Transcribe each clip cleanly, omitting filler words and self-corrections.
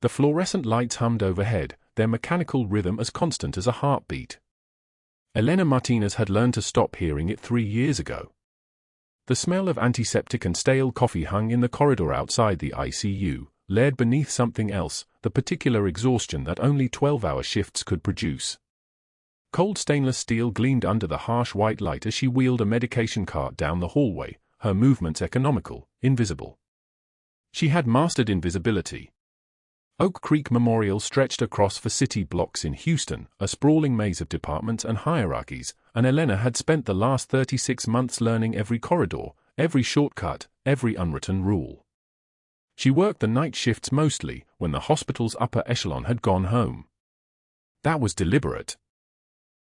The fluorescent lights hummed overhead, their mechanical rhythm as constant as a heartbeat. Elena Martinez had learned to stop hearing it 3 years ago. The smell of antiseptic and stale coffee hung in the corridor outside the ICU, layered beneath something else, the particular exhaustion that only 12-hour shifts could produce. Cold stainless steel gleamed under the harsh white light as she wheeled a medication cart down the hallway, her movements economical, invisible. She had mastered invisibility. Oak Creek Memorial stretched across for city blocks in Houston, a sprawling maze of departments and hierarchies, and Elena had spent the last 36 months learning every corridor, every shortcut, every unwritten rule. She worked the night shifts mostly, when the hospital's upper echelon had gone home. That was deliberate.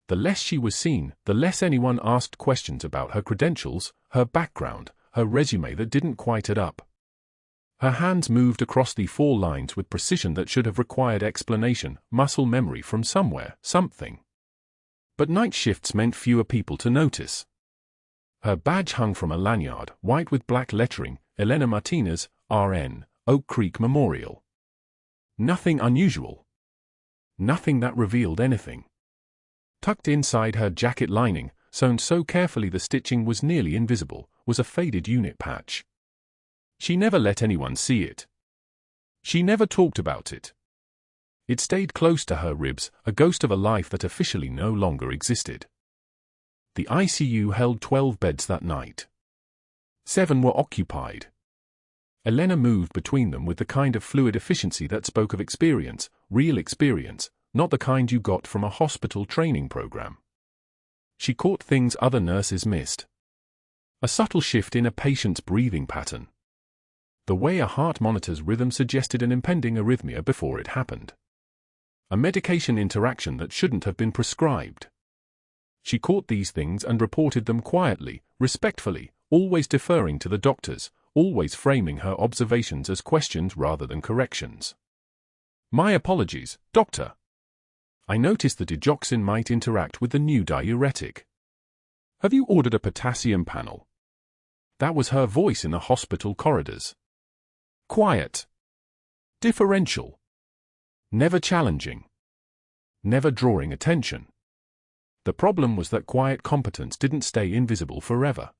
The less she was seen, the less anyone asked questions about her credentials, her background, her resume that didn't quite add up. Her hands moved across the 4 lines with precision that should have required explanation, muscle memory from somewhere, something. But night shifts meant fewer people to notice. Her badge hung from a lanyard, white with black lettering, Elena Martinez, RN, Oak Creek Memorial. Nothing unusual. Nothing that revealed anything. Tucked inside her jacket lining, sewn so carefully the stitching was nearly invisible, was a faded unit patch. She never let anyone see it. She never talked about it. It stayed close to her ribs, a ghost of a life that officially no longer existed. The ICU held 12 beds that night. 7 were occupied. Elena moved between them with the kind of fluid efficiency that spoke of experience, real experience, not the kind you got from a hospital training program. She caught things other nurses missed. A subtle shift in a patient's breathing pattern. The way a heart monitor's rhythm suggested an impending arrhythmia before it happened. A medication interaction that shouldn't have been prescribed. She caught these things and reported them quietly, respectfully, always deferring to the doctors, always framing her observations as questions rather than corrections. "My apologies, doctor. I noticed that digoxin might interact with the new diuretic. Have you ordered a potassium panel?" That was her voice in the hospital corridors. Quiet. Differential. Never challenging. Never drawing attention. The problem was that quiet competence didn't stay invisible forever.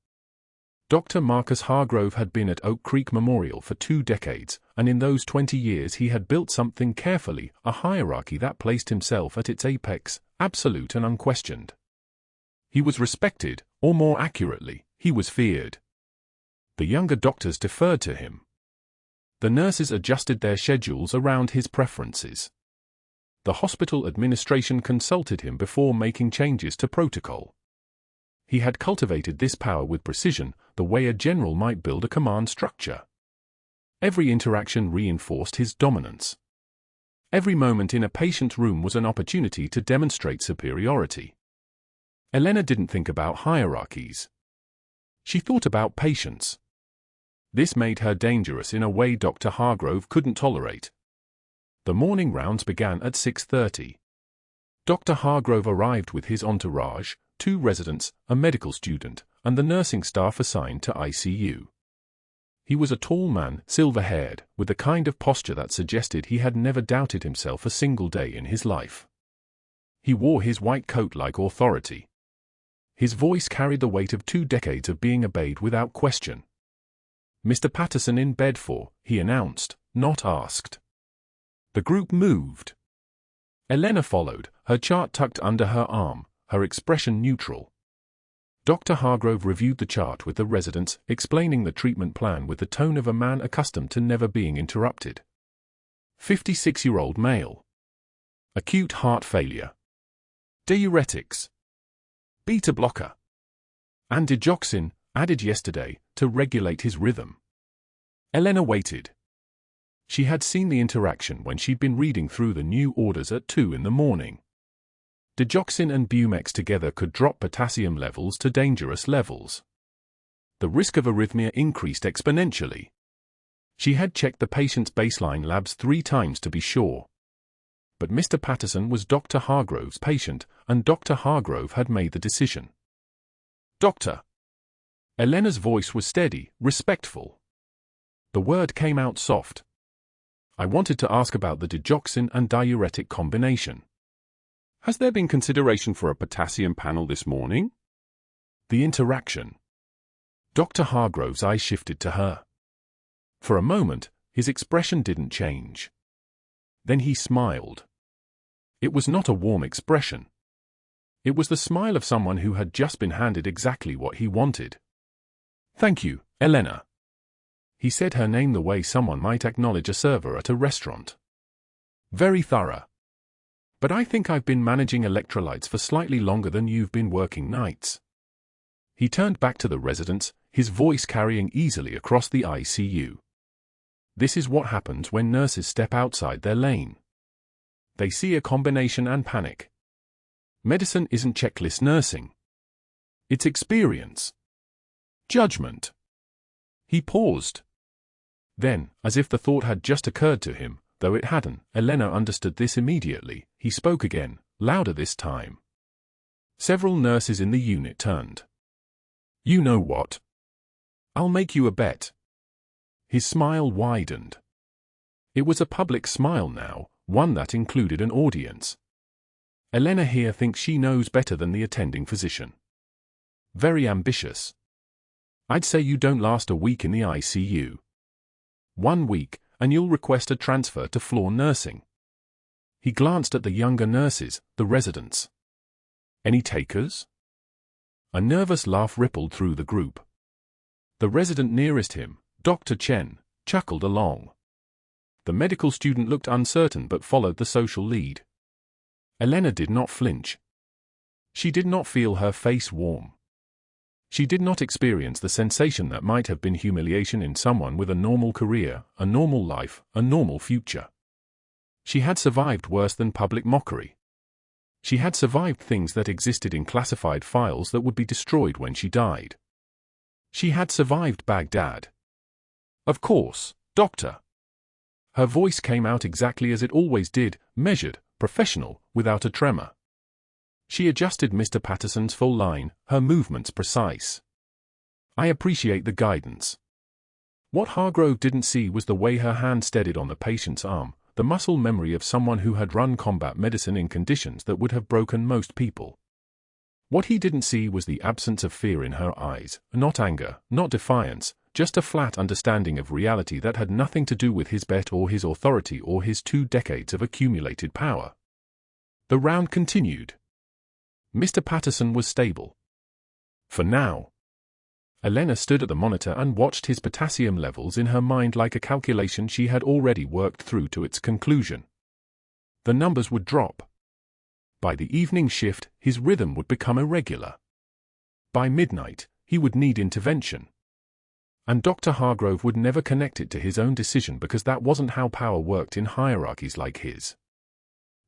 Dr. Marcus Hargrove had been at Oak Creek Memorial for 2 decades, and in those 20 years he had built something carefully, a hierarchy that placed himself at its apex, absolute and unquestioned. He was respected, or more accurately, he was feared. The younger doctors deferred to him. The nurses adjusted their schedules around his preferences. The hospital administration consulted him before making changes to protocol. He had cultivated this power with precision, the way a general might build a command structure. Every interaction reinforced his dominance. Every moment in a patient's room was an opportunity to demonstrate superiority. Elena didn't think about hierarchies. She thought about patience. This made her dangerous in a way Dr. Hargrove couldn't tolerate. The morning rounds began at 6:30. Dr. Hargrove arrived with his entourage, 2 residents, a medical student, and the nursing staff assigned to ICU. He was a tall man, silver-haired, with the kind of posture that suggested he had never doubted himself a single day in his life. He wore his white coat like authority. His voice carried the weight of 2 decades of being obeyed without question. "Mr. Patterson in bed for," he announced, not asked. The group moved. Elena followed, her chart tucked under her arm, her expression neutral. Dr. Hargrove reviewed the chart with the residents, explaining the treatment plan with the tone of a man accustomed to never being interrupted. 56-year-old male. Acute heart failure. Diuretics. Beta blocker. And digoxin, added yesterday, to regulate his rhythm. Elena waited. She had seen the interaction when she'd been reading through the new orders at 2 in the morning. Digoxin and Bumex together could drop potassium levels to dangerous levels. The risk of arrhythmia increased exponentially. She had checked the patient's baseline labs 3 times to be sure. But Mr. Patterson was Dr. Hargrove's patient, and Dr. Hargrove had made the decision. "Doctor." Elena's voice was steady, respectful. The word came out soft. I wanted to ask about the digoxin and diuretic combination. Has there been consideration for a potassium panel this morning? The interaction. Dr. Hargrove's eyes shifted to her. For a moment, his expression didn't change. Then he smiled. It was not a warm expression. It was the smile of someone who had just been handed exactly what he wanted. "Thank you, Elena." He said her name the way someone might acknowledge a server at a restaurant. "Very thorough. But I think I've been managing electrolytes for slightly longer than you've been working nights." He turned back to the residents, his voice carrying easily across the ICU. This is what happens when nurses step outside their lane. They see a combination and panic. Medicine isn't checklist nursing. It's experience. Judgment. He paused. Then, as if the thought had just occurred to him, though it hadn't, Elena understood this immediately, he spoke again, louder this time. Several nurses in the unit turned. "You know what? I'll make you a bet." His smile widened. It was a public smile now, one that included an audience. Elena here thinks she knows better than the attending physician. Very ambitious. I'd say you don't last a week in the ICU. 1 week, and you'll request a transfer to floor nursing. He glanced at the younger nurses, the residents. Any takers? A nervous laugh rippled through the group. The resident nearest him, Dr. Chen, chuckled along. The medical student looked uncertain but followed the social lead. Elena did not flinch. She did not feel her face warm. She did not experience the sensation that might have been humiliation in someone with a normal career, a normal life, a normal future. She had survived worse than public mockery. She had survived things that existed in classified files that would be destroyed when she died. She had survived Baghdad. "Of course, doctor." Her voice came out exactly as it always did, measured, professional, without a tremor. She adjusted Mr. Patterson's full line, her movements precise. "I appreciate the guidance." What Hargrove didn't see was the way her hand steadied on the patient's arm, the muscle memory of someone who had run combat medicine in conditions that would have broken most people. What he didn't see was the absence of fear in her eyes, not anger, not defiance, just a flat understanding of reality that had nothing to do with his bet or his authority or his 2 decades of accumulated power. The round continued. Mr. Patterson was stable. For now. Elena stood at the monitor and watched his potassium levels in her mind like a calculation she had already worked through to its conclusion. The numbers would drop. By the evening shift, his rhythm would become irregular. By midnight, he would need intervention. And Dr. Hargrove would never connect it to his own decision because that wasn't how power worked in hierarchies like his.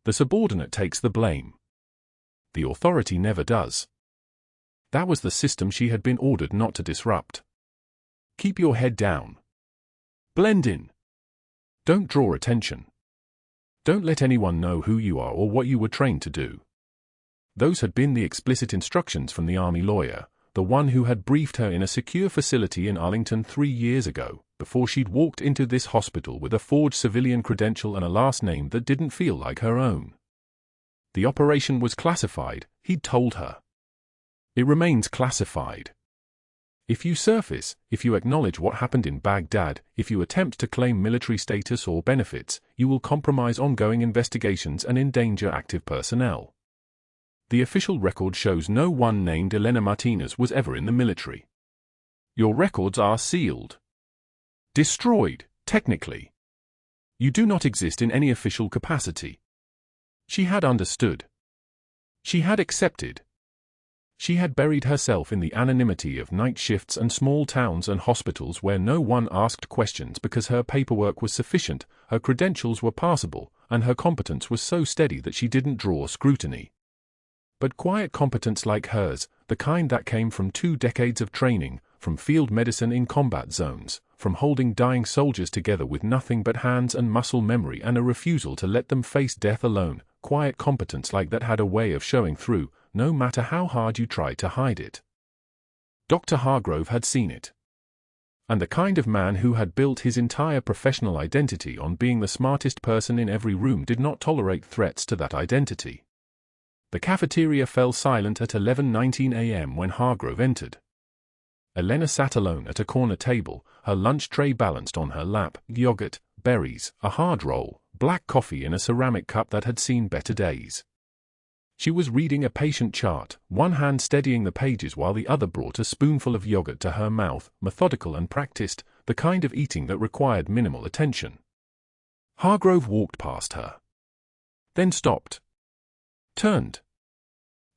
The subordinate takes the blame. The authority never does. That was the system she had been ordered not to disrupt. Keep your head down. Blend in. Don't draw attention. Don't let anyone know who you are or what you were trained to do. Those had been the explicit instructions from the army lawyer, the one who had briefed her in a secure facility in Arlington 3 years ago, before she'd walked into this hospital with a forged civilian credential and a last name that didn't feel like her own. The operation was classified, he'd told her. It remains classified. If you surface, if you acknowledge what happened in Baghdad, if you attempt to claim military status or benefits, you will compromise ongoing investigations and endanger active personnel. The official record shows no one named Elena Martinez was ever in the military. Your records are sealed. Destroyed, technically. You do not exist in any official capacity. She had understood. She had accepted. She had buried herself in the anonymity of night shifts and small towns and hospitals where no one asked questions because her paperwork was sufficient, her credentials were passable, and her competence was so steady that she didn't draw scrutiny. But quiet competence like hers, the kind that came from 2 decades of training, from field medicine in combat zones, from holding dying soldiers together with nothing but hands and muscle memory and a refusal to let them face death alone, quiet competence like that had a way of showing through, no matter how hard you tried to hide it. Dr. Hargrove had seen it. and the kind of man who had built his entire professional identity on being the smartest person in every room did not tolerate threats to that identity. The cafeteria fell silent at 11:19 a.m. when Hargrove entered. Elena sat alone at a corner table, her lunch tray balanced on her lap, yogurt, berries, a hard roll, black coffee in a ceramic cup that had seen better days. She was reading a patient chart, one hand steadying the pages while the other brought a spoonful of yogurt to her mouth, methodical and practiced, the kind of eating that required minimal attention. Hargrove walked past her. Then stopped. Turned.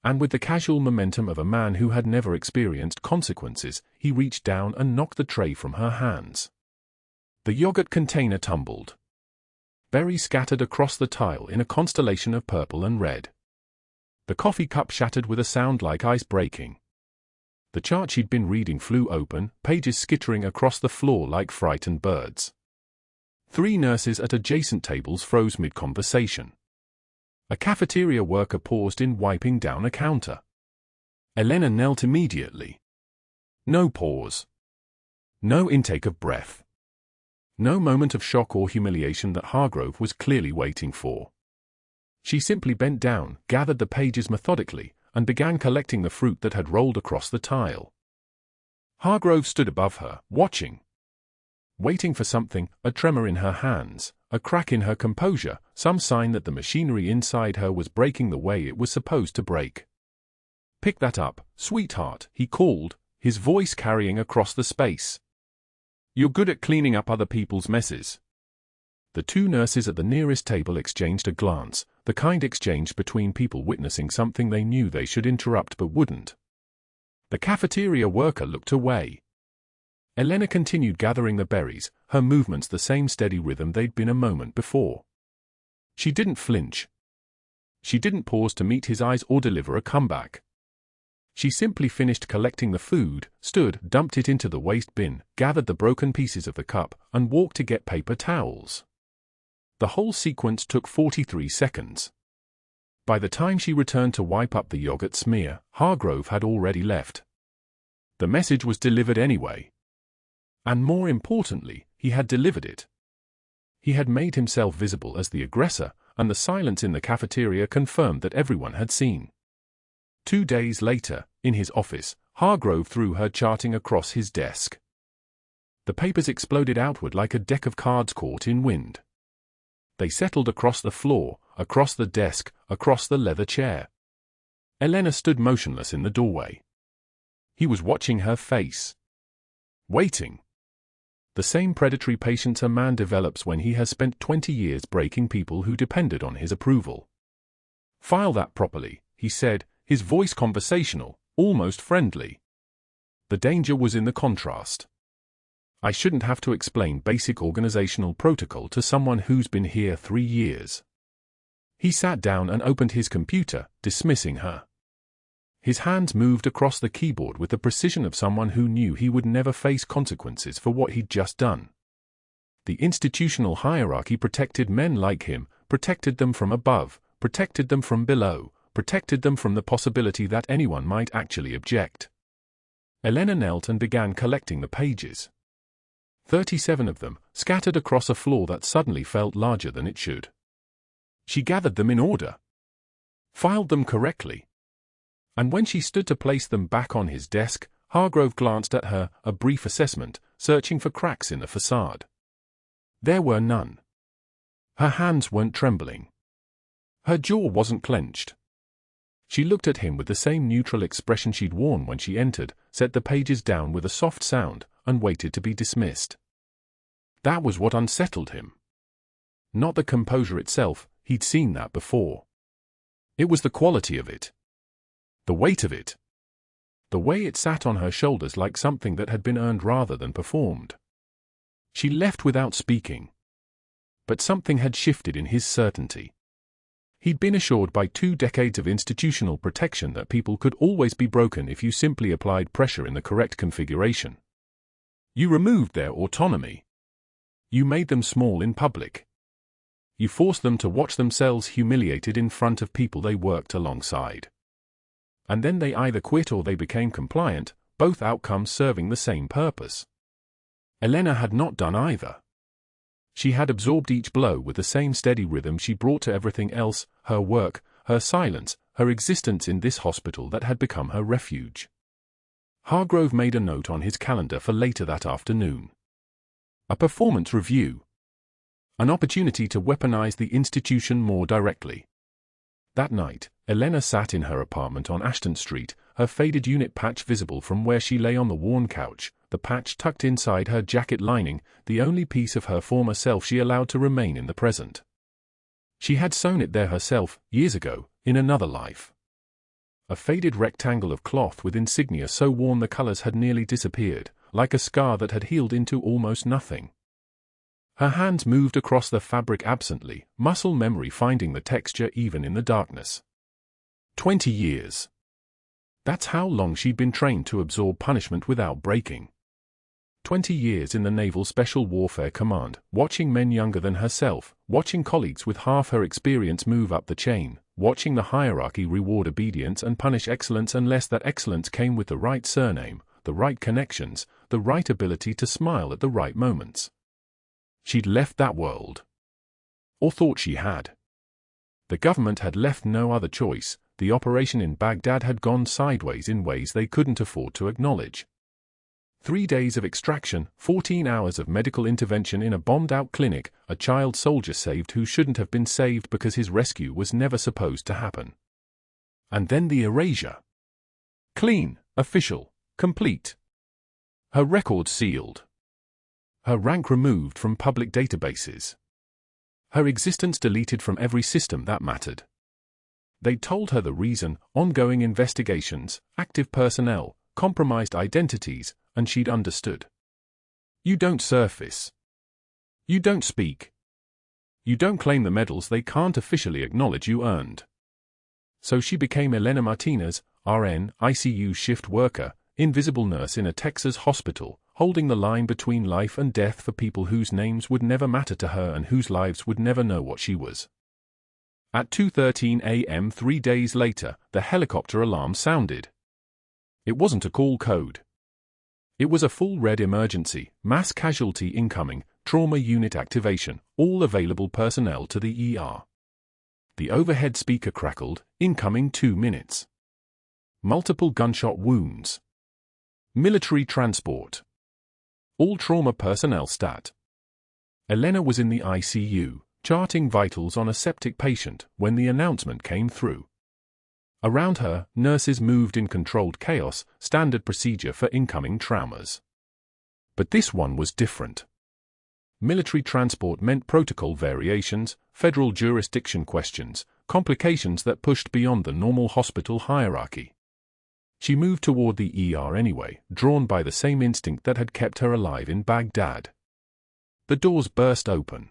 And with the casual momentum of a man who had never experienced consequences, he reached down and knocked the tray from her hands. The yogurt container tumbled. Berries scattered across the tile in a constellation of purple and red. The coffee cup shattered with a sound like ice breaking. The chart she'd been reading flew open, pages skittering across the floor like frightened birds. 3 nurses at adjacent tables froze mid-conversation. A cafeteria worker paused in wiping down a counter. Elena knelt immediately. No pause. No intake of breath. No moment of shock or humiliation that Hargrove was clearly waiting for. She simply bent down, gathered the pages methodically, and began collecting the fruit that had rolled across the tile. Hargrove stood above her, watching. Waiting for something, a tremor in her hands, a crack in her composure, some sign that the machinery inside her was breaking the way it was supposed to break. "Pick that up, sweetheart," he called, his voice carrying across the space. "You're good at cleaning up other people's messes." The 2 nurses at the nearest table exchanged a glance, the kind exchanged between people witnessing something they knew they should interrupt but wouldn't. The cafeteria worker looked away. Elena continued gathering the berries, her movements the same steady rhythm they'd been a moment before. She didn't flinch. She didn't pause to meet his eyes or deliver a comeback. She simply finished collecting the food, stood, dumped it into the waste bin, gathered the broken pieces of the cup, and walked to get paper towels. The whole sequence took 43 seconds. By the time she returned to wipe up the yogurt smear, Hargrove had already left. The message was delivered anyway. And more importantly, he had delivered it. He had made himself visible as the aggressor, and the silence in the cafeteria confirmed that everyone had seen. 2 days later, in his office, Hargrove threw her charting across his desk. The papers exploded outward like a deck of cards caught in wind. They settled across the floor, across the desk, across the leather chair. Elena stood motionless in the doorway. He was watching her face. Waiting. The same predatory patience a man develops when he has spent 20 years breaking people who depended on his approval. "File that properly," he said, his voice conversational, almost friendly. The danger was in the contrast. "I shouldn't have to explain basic organizational protocol to someone who's been here 3 years." He sat down and opened his computer, dismissing her. His hands moved across the keyboard with the precision of someone who knew he would never face consequences for what he'd just done. The institutional hierarchy protected men like him, protected them from above, protected them from below, protected them from the possibility that anyone might actually object. Elena knelt and began collecting the pages. 37 of them, scattered across a floor that suddenly felt larger than it should. She gathered them in order. Filed them correctly. And when she stood to place them back on his desk, Hargrove glanced at her, a brief assessment, searching for cracks in the facade. There were none. Her hands weren't trembling. Her jaw wasn't clenched. She looked at him with the same neutral expression she'd worn when she entered, set the pages down with a soft sound, and waited to be dismissed. That was what unsettled him. Not the composure itself, he'd seen that before. It was the quality of it. The weight of it. The way it sat on her shoulders like something that had been earned rather than performed. She left without speaking. But something had shifted in his certainty. He'd been assured by 2 decades of institutional protection that people could always be broken if you simply applied pressure in the correct configuration. You removed their autonomy. You made them small in public. You forced them to watch themselves humiliated in front of people they worked alongside. And then they either quit or they became compliant, both outcomes serving the same purpose. Elena had not done either. She had absorbed each blow with the same steady rhythm she brought to everything else, her work, her silence, her existence in this hospital that had become her refuge. Hargrove made a note on his calendar for later that afternoon. A performance review. An opportunity to weaponize the institution more directly. That night, Elena sat in her apartment on Ashton Street, her faded unit patch visible from where she lay on the worn couch, the patch tucked inside her jacket lining, the only piece of her former self she allowed to remain in the present. She had sewn it there herself, years ago, in another life. A faded rectangle of cloth with insignia so worn the colors had nearly disappeared, like a scar that had healed into almost nothing. Her hands moved across the fabric absently, muscle memory finding the texture even in the darkness. 20 years. That's how long she'd been trained to absorb punishment without breaking. 20 years in the Naval Special Warfare Command, watching men younger than herself, watching colleagues with half her experience move up the chain, watching the hierarchy reward obedience and punish excellence unless that excellence came with the right surname, the right connections, the right ability to smile at the right moments. She'd left that world. Or thought she had. The government had left no other choice. The operation in Baghdad had gone sideways in ways they couldn't afford to acknowledge. 3 days of extraction, 14 hours of medical intervention in a bombed-out clinic, a child soldier saved who shouldn't have been saved because his rescue was never supposed to happen. And then the erasure. Clean, official, complete. Her record sealed. Her rank removed from public databases. Her existence deleted from every system that mattered. They'd told her the reason: ongoing investigations, active personnel, compromised identities, and she'd understood. You don't surface. You don't speak. You don't claim the medals they can't officially acknowledge you earned. So she became Elena Martinez, RN, ICU shift worker, invisible nurse in a Texas hospital, holding the line between life and death for people whose names would never matter to her and whose lives would never know what she was. At 2:13 a.m. 3 days later, the helicopter alarm sounded. It wasn't a call code. It was a full red emergency, mass casualty incoming, trauma unit activation, all available personnel to the ER. The overhead speaker crackled, incoming 2 minutes. Multiple gunshot wounds. Military transport. All trauma personnel stat. Elena was in the ICU, charting vitals on a septic patient, when the announcement came through. Around her, nurses moved in controlled chaos, standard procedure for incoming traumas. But this one was different. Military transport meant protocol variations, federal jurisdiction questions, complications that pushed beyond the normal hospital hierarchy. She moved toward the ER anyway, drawn by the same instinct that had kept her alive in Baghdad. The doors burst open.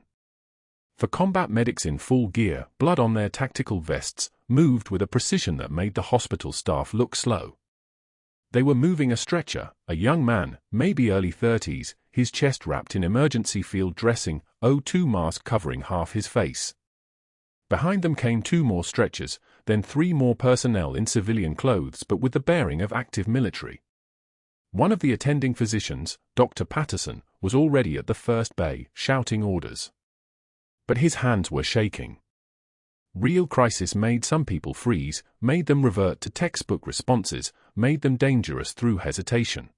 For combat medics in full gear, blood on their tactical vests, moved with a precision that made the hospital staff look slow. They were moving a stretcher, a young man, maybe early 30s, his chest wrapped in emergency field dressing, O2 mask covering half his face. Behind them came 2 more stretchers, then 3 more personnel in civilian clothes but with the bearing of active military. One of the attending physicians, Dr. Patterson, was already at the first bay, shouting orders. But his hands were shaking. Real crisis made some people freeze, made them revert to textbook responses, made them dangerous through hesitation.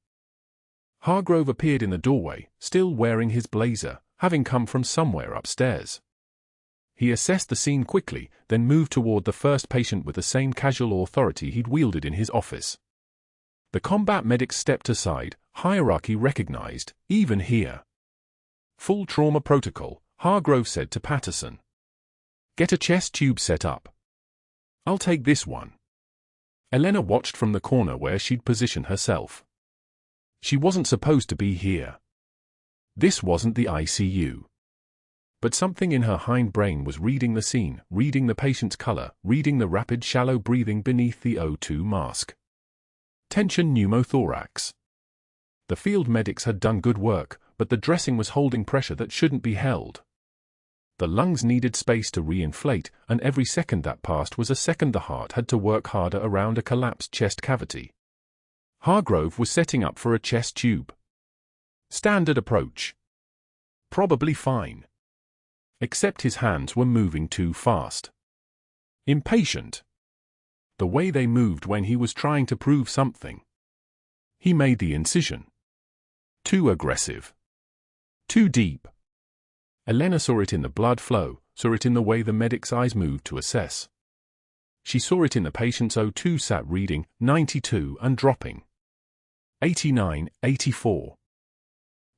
Hargrove appeared in the doorway, still wearing his blazer, having come from somewhere upstairs. He assessed the scene quickly, then moved toward the first patient with the same casual authority he'd wielded in his office. The combat medics stepped aside, hierarchy recognized, even here. Full trauma protocol, Hargrove said to Patterson. Get a chest tube set up. I'll take this one. Elena watched from the corner where she'd positioned herself. She wasn't supposed to be here. This wasn't the ICU. But something in her hindbrain was reading the scene, reading the patient's color, reading the rapid shallow breathing beneath the O2 mask. Tension pneumothorax. The field medics had done good work, but the dressing was holding pressure that shouldn't be held. The lungs needed space to re-inflate, and every second that passed was a second the heart had to work harder around a collapsed chest cavity. Hargrove was setting up for a chest tube. Standard approach. Probably fine. Except his hands were moving too fast. Impatient. The way they moved when he was trying to prove something. He made the incision. Too aggressive. Too deep. Elena saw it in the blood flow, saw it in the way the medic's eyes moved to assess. She saw it in the patient's O2 sat reading 92 and dropping. 89, 84.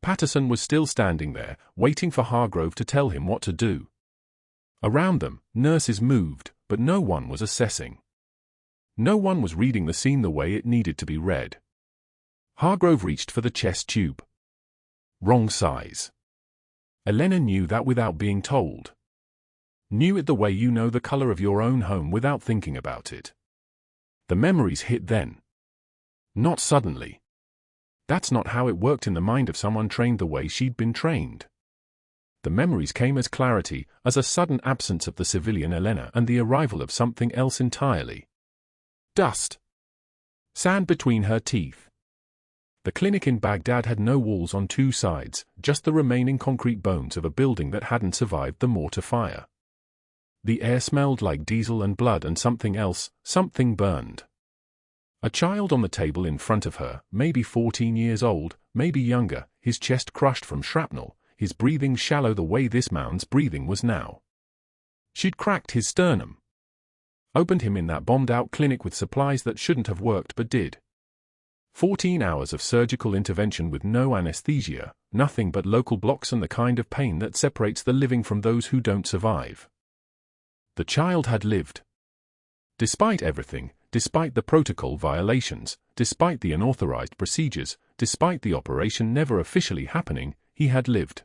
Patterson was still standing there, waiting for Hargrove to tell him what to do. Around them, nurses moved, but no one was assessing. No one was reading the scene the way it needed to be read. Hargrove reached for the chest tube. Wrong size. Elena knew that without being told. Knew it the way you know the color of your own home without thinking about it. The memories hit then. Not suddenly. That's not how it worked in the mind of someone trained the way she'd been trained. The memories came as clarity, as a sudden absence of the civilian Elena and the arrival of something else entirely. Dust. Sand between her teeth. The clinic in Baghdad had no walls on two sides, just the remaining concrete bones of a building that hadn't survived the mortar fire. The air smelled like diesel and blood and something else, something burned. A child on the table in front of her, maybe 14 years old, maybe younger, his chest crushed from shrapnel, his breathing shallow the way this man's breathing was now. She'd cracked his sternum. Opened him in that bombed-out clinic with supplies that shouldn't have worked but did. 14 hours of surgical intervention with no anesthesia, nothing but local blocks and the kind of pain that separates the living from those who don't survive. The child had lived. Despite everything, despite the protocol violations, despite the unauthorized procedures, despite the operation never officially happening, he had lived.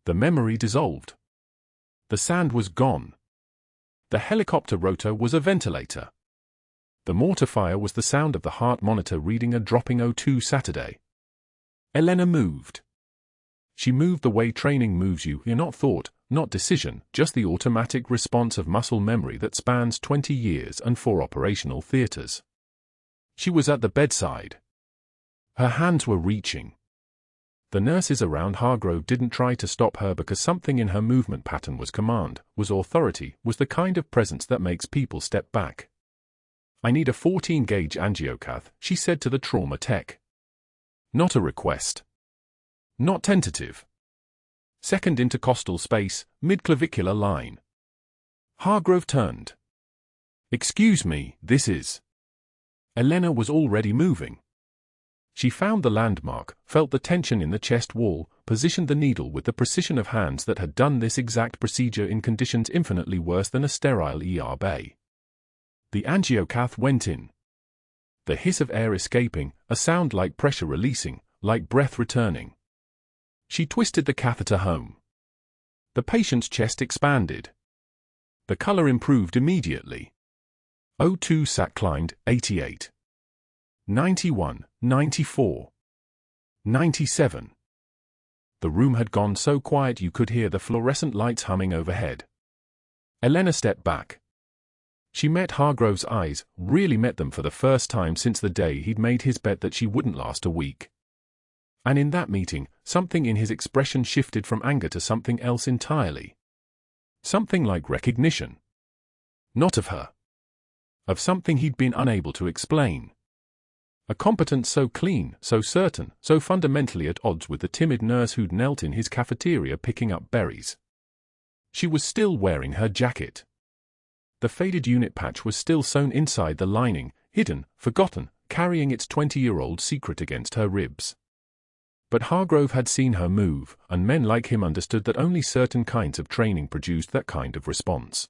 The memory dissolved. The sand was gone. The helicopter rotor was a ventilator. The mortar fire was the sound of the heart monitor reading a dropping O2 Saturday. Elena moved. She moved the way training moves you, not thought, not decision, just the automatic response of muscle memory that spans 20 years and 4 operational theaters. She was at the bedside. Her hands were reaching. The nurses around Hargrove didn't try to stop her because something in her movement pattern was command, was authority, was the kind of presence that makes people step back. "I need a 14-gauge angiocath," she said to the trauma tech. Not a request. Not tentative. Second intercostal space, mid-clavicular line. Hargrove turned. "Excuse me, this is..." Elena was already moving. She found the landmark, felt the tension in the chest wall, positioned the needle with the precision of hands that had done this exact procedure in conditions infinitely worse than a sterile ER bay. The angiocath went in. The hiss of air escaping, a sound like pressure releasing, like breath returning. She twisted the catheter home. The patient's chest expanded. The color improved immediately. O2 sat climbed, 88. 91, 94. 97. The room had gone so quiet you could hear the fluorescent lights humming overhead. Elena stepped back. She met Hargrove's eyes, really met them for the first time since the day he'd made his bet that she wouldn't last a week. And in that meeting, something in his expression shifted from anger to something else entirely. Something like recognition. Not of her. Of something he'd been unable to explain. A competence so clean, so certain, so fundamentally at odds with the timid nurse who'd knelt in his cafeteria picking up berries. She was still wearing her jacket. The faded unit patch was still sewn inside the lining, hidden, forgotten, carrying its 20-year-old secret against her ribs. But Hargrove had seen her move, and men like him understood that only certain kinds of training produced that kind of response.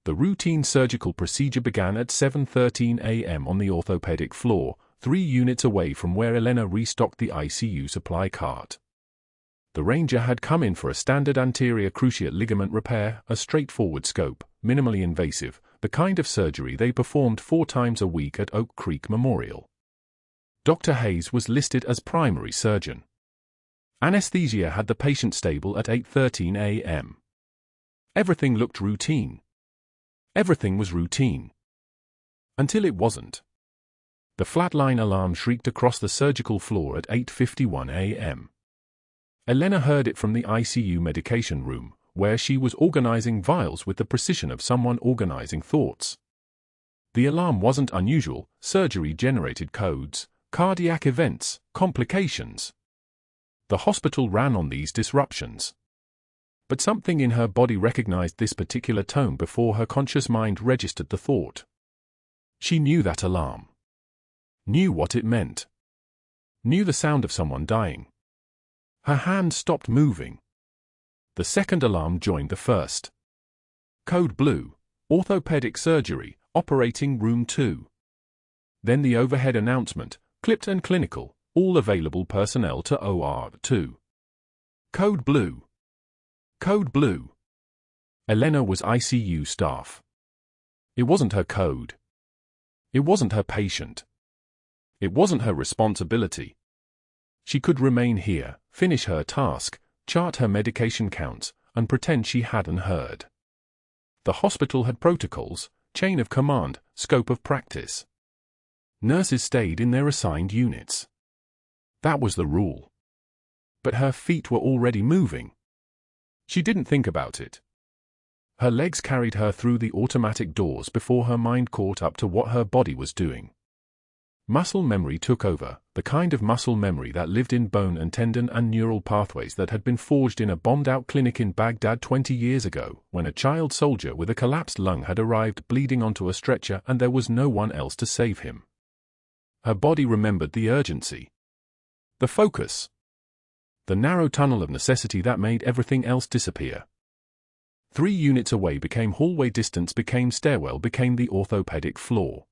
The routine surgical procedure began at 7:13 a.m. on the orthopedic floor, 3 units away from where Elena restocked the ICU supply cart. The ranger had come in for a standard anterior cruciate ligament repair, a straightforward scope, minimally invasive, the kind of surgery they performed 4 times a week at Oak Creek Memorial. Dr. Hayes was listed as primary surgeon. Anesthesia had the patient stable at 8:13 a.m. Everything looked routine. Everything was routine. Until it wasn't. The flatline alarm shrieked across the surgical floor at 8:51 a.m. Elena heard it from the ICU medication room, where she was organizing vials with the precision of someone organizing thoughts. The alarm wasn't unusual. Surgery generated codes, cardiac events, complications. The hospital ran on these disruptions. But something in her body recognized this particular tone before her conscious mind registered the thought. She knew that alarm. Knew what it meant. Knew the sound of someone dying. Her hand stopped moving. The second alarm joined the first. Code blue, orthopedic surgery, operating room 2. Then the overhead announcement, clipped and clinical, all available personnel to OR 2. Code blue. Code blue. Elena was ICU staff. It wasn't her code. It wasn't her patient. It wasn't her responsibility. She could remain here, finish her task, chart her medication counts, and pretend she hadn't heard. The hospital had protocols, chain of command, scope of practice. Nurses stayed in their assigned units. That was the rule. But her feet were already moving. She didn't think about it. Her legs carried her through the automatic doors before her mind caught up to what her body was doing. Muscle memory took over, the kind of muscle memory that lived in bone and tendon and neural pathways that had been forged in a bombed-out clinic in Baghdad 20 years ago, when a child soldier with a collapsed lung had arrived bleeding onto a stretcher and there was no one else to save him. Her body remembered the urgency. The focus. The narrow tunnel of necessity that made everything else disappear. 3 units away became hallway, distance became stairwell, became the orthopedic floor.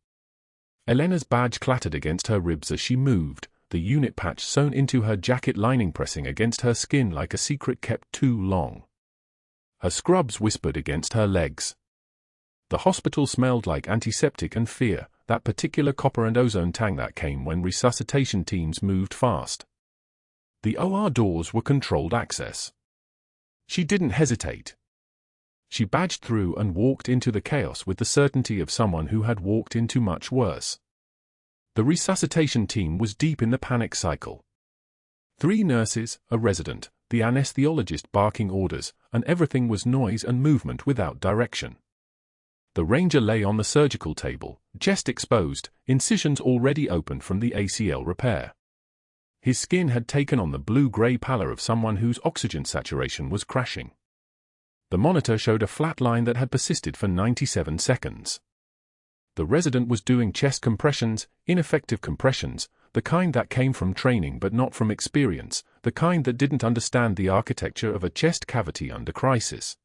Elena's badge clattered against her ribs as she moved, the unit patch sewn into her jacket lining pressing against her skin like a secret kept too long. Her scrubs whispered against her legs. The hospital smelled like antiseptic and fear, that particular copper and ozone tang that came when resuscitation teams moved fast. The OR doors were controlled access. She didn't hesitate. She badged through and walked into the chaos with the certainty of someone who had walked into much worse. The resuscitation team was deep in the panic cycle. 3 nurses, a resident, the anesthesiologist barking orders, and everything was noise and movement without direction. The ranger lay on the surgical table, chest exposed, incisions already opened from the ACL repair. His skin had taken on the blue-gray pallor of someone whose oxygen saturation was crashing. The monitor showed a flat line that had persisted for 97 seconds. The resident was doing chest compressions, ineffective compressions, the kind that came from training but not from experience, the kind that didn't understand the architecture of a chest cavity under crisis.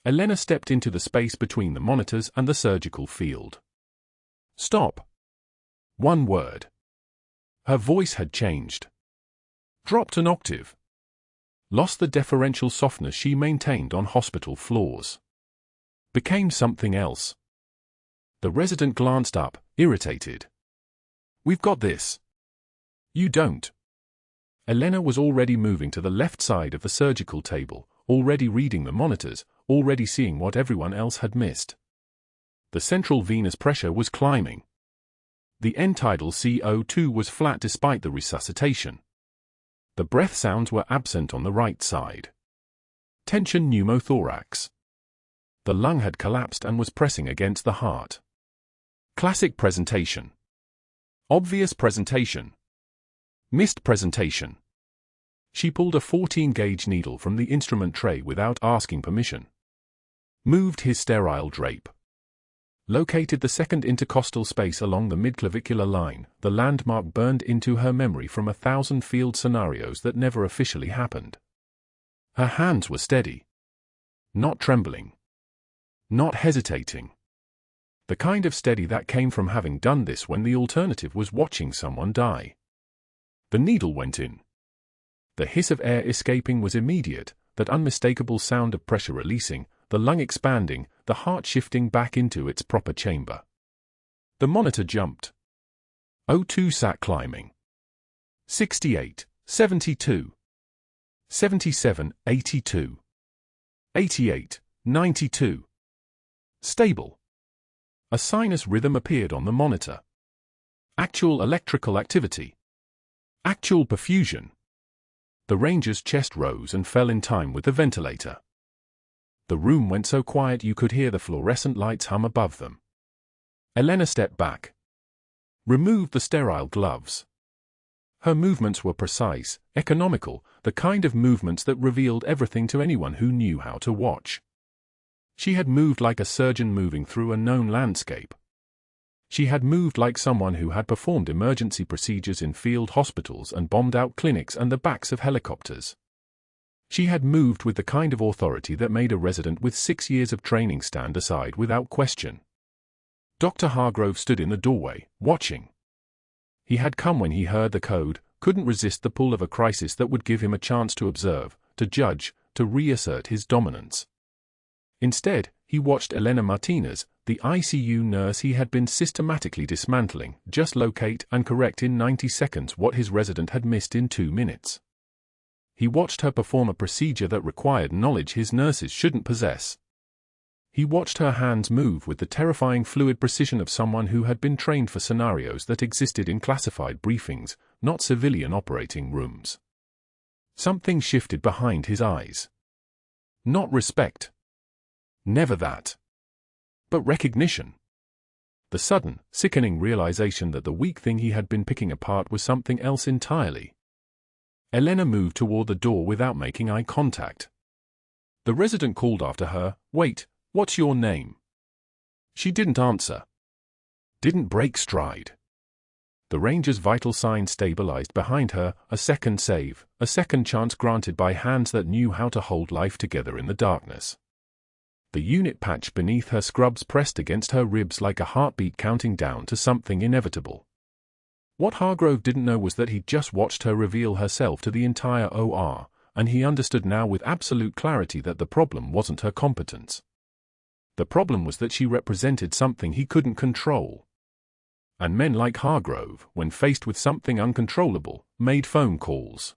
Elena stepped into the space between the monitors and the surgical field. Stop. One word. Her voice had changed. Dropped an octave. Lost the deferential softness she maintained on hospital floors. Became something else. The resident glanced up, irritated. We've got this. You don't. Elena was already moving to the left side of the surgical table, already reading the monitors, already seeing what everyone else had missed. The central venous pressure was climbing. The end-tidal CO2 was flat despite the resuscitation. The breath sounds were absent on the right side. Tension pneumothorax. The lung had collapsed and was pressing against the heart. Classic presentation. Obvious presentation. Missed presentation. She pulled a 14-gauge needle from the instrument tray without asking permission. Moved his sterile drape. Located the second intercostal space along the midclavicular line, the landmark burned into her memory from 1,000 field scenarios that never officially happened. Her hands were steady. Not trembling. Not hesitating. The kind of steady that came from having done this when the alternative was watching someone die. The needle went in. The hiss of air escaping was immediate, that unmistakable sound of pressure releasing, the lung expanding, the heart shifting back into its proper chamber. The monitor jumped. O2 sat climbing. 68, 72, 77, 82, 88, 92. Stable. A sinus rhythm appeared on the monitor. Actual electrical activity. Actual perfusion. The ranger's chest rose and fell in time with the ventilator. The room went so quiet you could hear the fluorescent lights hum above them. Elena stepped back. Removed the sterile gloves. Her movements were precise, economical, the kind of movements that revealed everything to anyone who knew how to watch. She had moved like a surgeon moving through a known landscape. She had moved like someone who had performed emergency procedures in field hospitals and bombed out clinics and the backs of helicopters. She had moved with the kind of authority that made a resident with 6 years of training stand aside without question. Dr. Hargrove stood in the doorway, watching. He had come when he heard the code, couldn't resist the pull of a crisis that would give him a chance to observe, to judge, to reassert his dominance. Instead, he watched Elena Martinez, the ICU nurse he had been systematically dismantling, just locate and correct in 90 seconds what his resident had missed in 2 minutes. He watched her perform a procedure that required knowledge his nurses shouldn't possess. He watched her hands move with the terrifying fluid precision of someone who had been trained for scenarios that existed in classified briefings, not civilian operating rooms. Something shifted behind his eyes. Not respect. Never that. But recognition. The sudden, sickening realization that the weak thing he had been picking apart was something else entirely. Elena moved toward the door without making eye contact. The resident called after her, "Wait, what's your name?" She didn't answer. Didn't break stride. The ranger's vital signs stabilized behind her, a second save, a second chance granted by hands that knew how to hold life together in the darkness. The unit patch beneath her scrubs pressed against her ribs like a heartbeat counting down to something inevitable. What Hargrove didn't know was that he'd just watched her reveal herself to the entire OR, and he understood now with absolute clarity that the problem wasn't her competence. The problem was that she represented something he couldn't control. And men like Hargrove, when faced with something uncontrollable, made phone calls.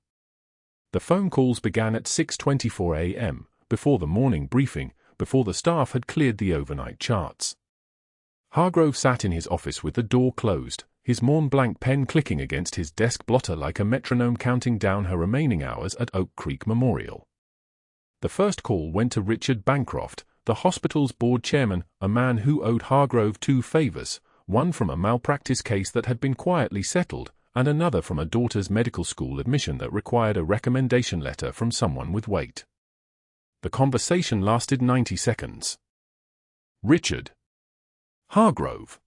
The phone calls began at 6:24 a.m., before the morning briefing, before the staff had cleared the overnight charts. Hargrove sat in his office with the door closed, his Mont Blanc pen clicking against his desk blotter like a metronome counting down her remaining hours at Oak Creek Memorial. The first call went to Richard Bancroft, the hospital's board chairman, a man who owed Hargrove 2 favors, one from a malpractice case that had been quietly settled, and another from a daughter's medical school admission that required a recommendation letter from someone with weight. The conversation lasted 90 seconds. "Richard. Hargrove.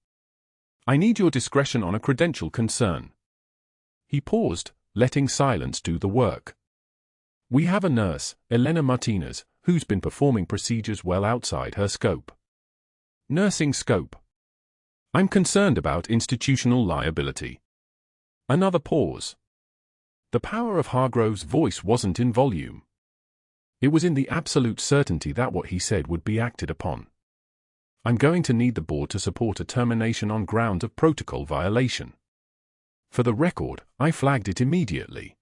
I need your discretion on a credential concern." He paused, letting silence do the work. "We have a nurse, Elena Martinez, who's been performing procedures well outside her scope. Nursing scope. I'm concerned about institutional liability." Another pause. The power of Hargrove's voice wasn't in volume. It was in the absolute certainty that what he said would be acted upon. "I'm going to need the board to support a termination on grounds of protocol violation. For the record, I flagged it immediately.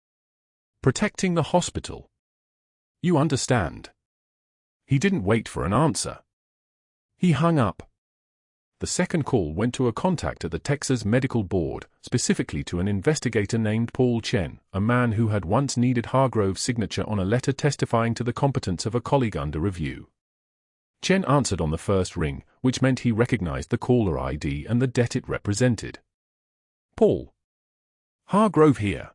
Protecting the hospital. You understand?" He didn't wait for an answer. He hung up. The second call went to a contact at the Texas Medical Board, specifically to an investigator named Paul Chen, a man who had once needed Hargrove's signature on a letter testifying to the competence of a colleague under review. Chen answered on the first ring, which meant he recognized the caller ID and the debt it represented. "Paul. Hargrove here.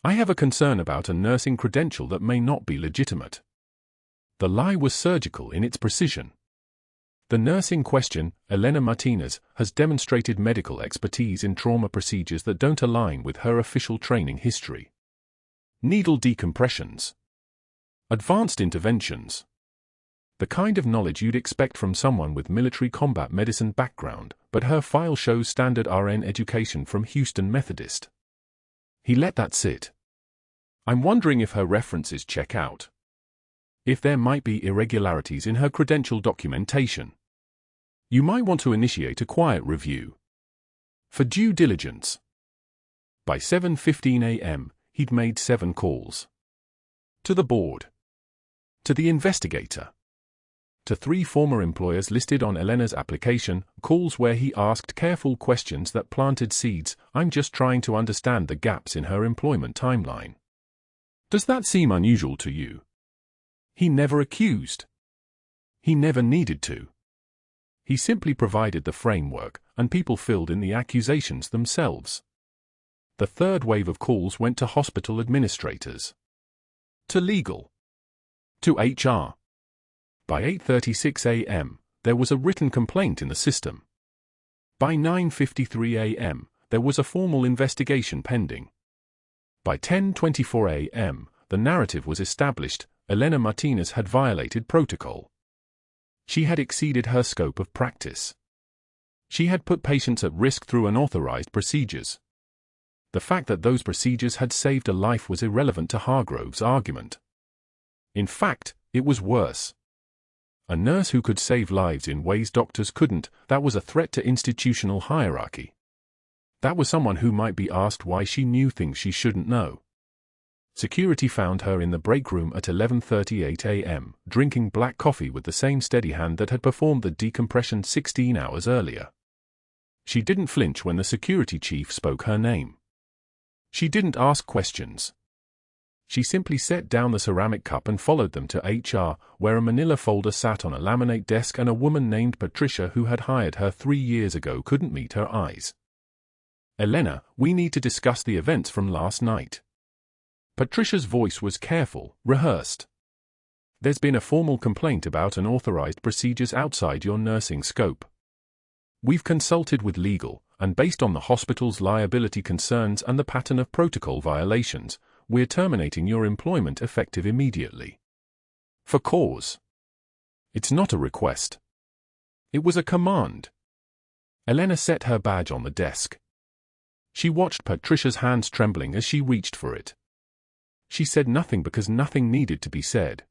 I have a concern about a nursing credential that may not be legitimate." The lie was surgical in its precision. The nurse in question, Elena Martinez, has demonstrated medical expertise in trauma procedures that don't align with her official training history. Needle decompressions. Advanced interventions. The kind of knowledge you'd expect from someone with military combat medicine background, but her file shows standard RN education from Houston Methodist. He let that sit. "I'm wondering if her references check out. If there might be irregularities in her credential documentation. You might want to initiate a quiet review. For due diligence." By 7:15 a.m., he'd made 7 calls. To the board. To the investigator. To 3 former employers listed on Elena's application, calls where he asked careful questions that planted seeds. I'm just trying to understand the gaps in her employment timeline. Does that seem unusual to you? He never accused. He never needed to. He simply provided the framework, and people filled in the accusations themselves. The third wave of calls went to hospital administrators, to legal, to HR. By 8:36 a.m., there was a written complaint in the system. By 9:53 a.m., there was a formal investigation pending. By 10:24 a.m., the narrative was established: Elena Martinez had violated protocol. She had exceeded her scope of practice. She had put patients at risk through unauthorized procedures. The fact that those procedures had saved a life was irrelevant to Hargrove's argument. In fact, it was worse. A nurse who could save lives in ways doctors couldn't, that was a threat to institutional hierarchy. That was someone who might be asked why she knew things she shouldn't know. Security found her in the break room at 11:38 a.m., drinking black coffee with the same steady hand that had performed the decompression 16 hours earlier. She didn't flinch when the security chief spoke her name. She didn't ask questions. She simply set down the ceramic cup and followed them to HR, where a manila folder sat on a laminate desk and a woman named Patricia who had hired her 3 years ago couldn't meet her eyes. "Elena, we need to discuss the events from last night." Patricia's voice was careful, rehearsed. "There's been a formal complaint about unauthorized procedures outside your nursing scope. We've consulted with legal, and based on the hospital's liability concerns and the pattern of protocol violations, we're terminating your employment effective immediately. For cause." It's not a request. It was a command. Elena set her badge on the desk. She watched Patricia's hands trembling as she reached for it. She said nothing because nothing needed to be said.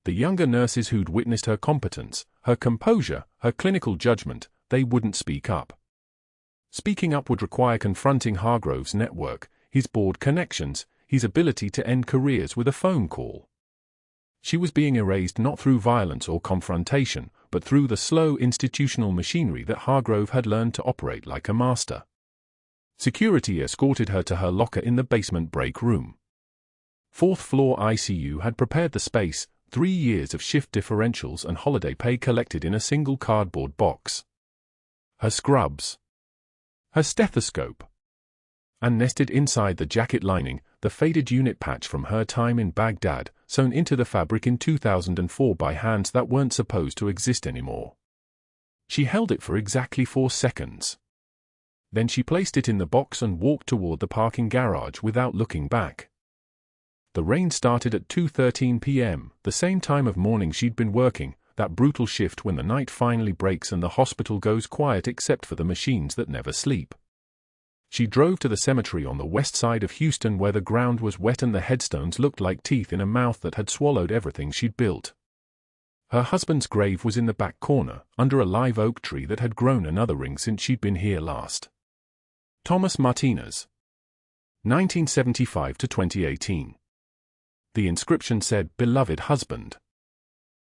The younger nurses who'd witnessed her competence, her composure, her clinical judgment, they wouldn't speak up. Speaking up would require confronting Hargrove's network, his board connections, his ability to end careers with a phone call. She was being erased not through violence or confrontation, but through the slow institutional machinery that Hargrove had learned to operate like a master. Security escorted her to her locker in the basement break room. 4th floor ICU had prepared the space, 3 years of shift differentials and holiday pay collected in a single cardboard box. Her scrubs. Her stethoscope. And nested inside the jacket lining, the faded unit patch from her time in Baghdad, sewn into the fabric in 2004 by hands that weren't supposed to exist anymore. She held it for exactly 4 seconds. Then she placed it in the box and walked toward the parking garage without looking back. The rain started at 2:13 p.m., the same time of morning she'd been working, that brutal shift when the night finally breaks and the hospital goes quiet except for the machines that never sleep. She drove to the cemetery on the west side of Houston where the ground was wet and the headstones looked like teeth in a mouth that had swallowed everything she'd built. Her husband's grave was in the back corner, under a live oak tree that had grown another ring since she'd been here last. Thomas Martinez. 1975 to 2018. The inscription said, "Beloved husband."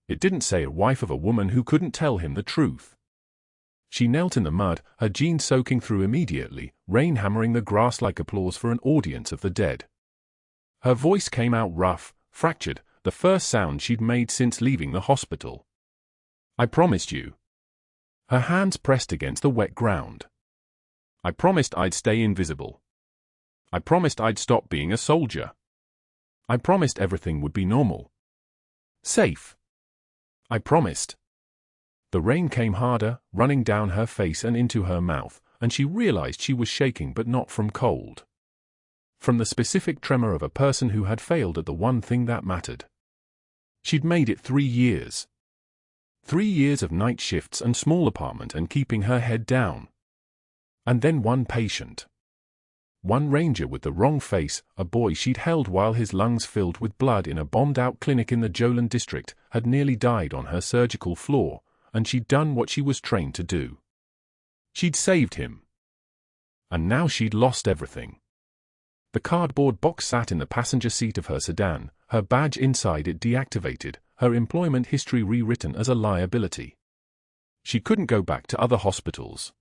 It didn't say a wife of a woman who couldn't tell him the truth. She knelt in the mud, her jeans soaking through immediately, rain hammering the grass like applause for an audience of the dead. Her voice came out rough, fractured, the first sound she'd made since leaving the hospital. "I promised you." Her hands pressed against the wet ground. "I promised I'd stay invisible. I promised I'd stop being a soldier. I promised everything would be normal. Safe. I promised." The rain came harder, running down her face and into her mouth, and she realized she was shaking but not from cold. From the specific tremor of a person who had failed at the one thing that mattered. She'd made it 3 years. 3 years of night shifts and small apartment and keeping her head down. And then one patient. One ranger with the wrong face, a boy she'd held while his lungs filled with blood in a bombed-out clinic in the Jolon district, had nearly died on her surgical floor, and she'd done what she was trained to do. She'd saved him. And now she'd lost everything. The cardboard box sat in the passenger seat of her sedan, her badge inside it deactivated, her employment history rewritten as a liability. She couldn't go back to other hospitals.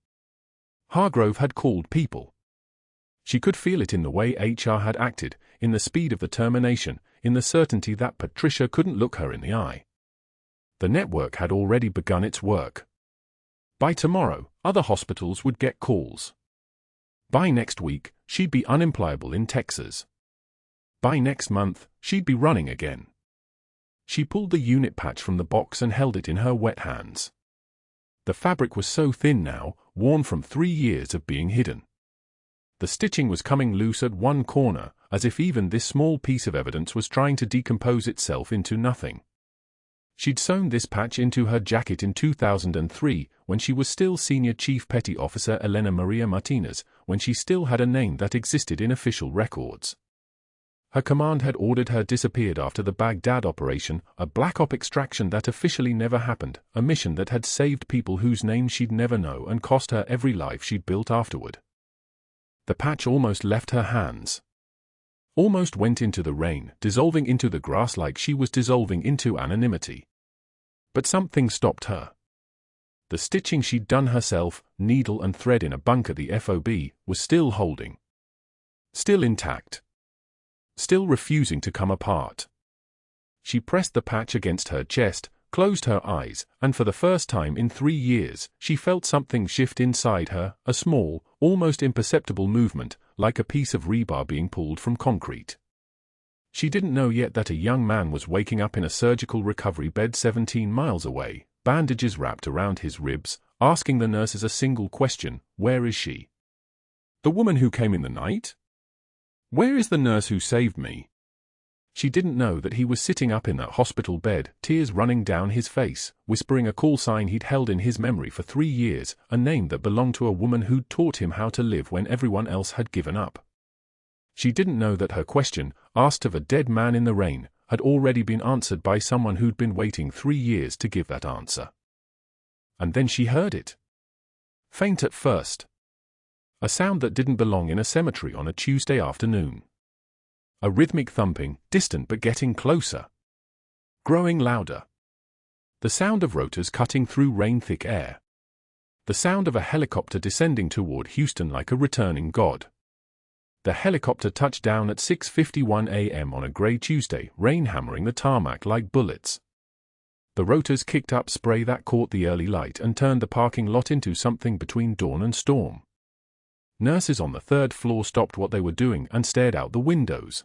Hargrove had called people. She could feel it in the way HR had acted, in the speed of the termination, in the certainty that Patricia couldn't look her in the eye. The network had already begun its work. By tomorrow, other hospitals would get calls. By next week, she'd be unemployable in Texas. By next month, she'd be running again. She pulled the unit patch from the box and held it in her wet hands. The fabric was so thin now, worn from 3 years of being hidden. The stitching was coming loose at one corner, as if even this small piece of evidence was trying to decompose itself into nothing. She'd sewn this patch into her jacket in 2003, when she was still Senior Chief Petty Officer Elena Martinez, when she still had a name that existed in official records. Her command had ordered her disappeared after the Baghdad operation, a black op extraction that officially never happened, a mission that had saved people whose names she'd never know and cost her every life she'd built afterward. The patch almost left her hands. Almost went into the rain, dissolving into the grass like she was dissolving into anonymity. But something stopped her. The stitching she'd done herself, needle and thread in a bunker the FOB, was still holding. Still intact. Still refusing to come apart. She pressed the patch against her chest, closed her eyes, and for the first time in 3 years, she felt something shift inside her, a small, almost imperceptible movement, like a piece of rebar being pulled from concrete. She didn't know yet that a young man was waking up in a surgical recovery bed 17 miles away, bandages wrapped around his ribs, asking the nurses a single question: where is she? The woman who came in the night? Where is the nurse who saved me? She didn't know that he was sitting up in that hospital bed, tears running down his face, whispering a call sign he'd held in his memory for 3 years, a name that belonged to a woman who'd taught him how to live when everyone else had given up. She didn't know that her question, asked of a dead man in the rain, had already been answered by someone who'd been waiting 3 years to give that answer. And then she heard it. Faint at first. A sound that didn't belong in a cemetery on a Tuesday afternoon. A rhythmic thumping, distant but getting closer. Growing louder. The sound of rotors cutting through rain-thick air. The sound of a helicopter descending toward Houston like a returning god. The helicopter touched down at 6:51 a.m. on a grey Tuesday, rain hammering the tarmac like bullets. The rotors kicked up spray that caught the early light and turned the parking lot into something between dawn and storm. Nurses on the 3rd floor stopped what they were doing and stared out the windows.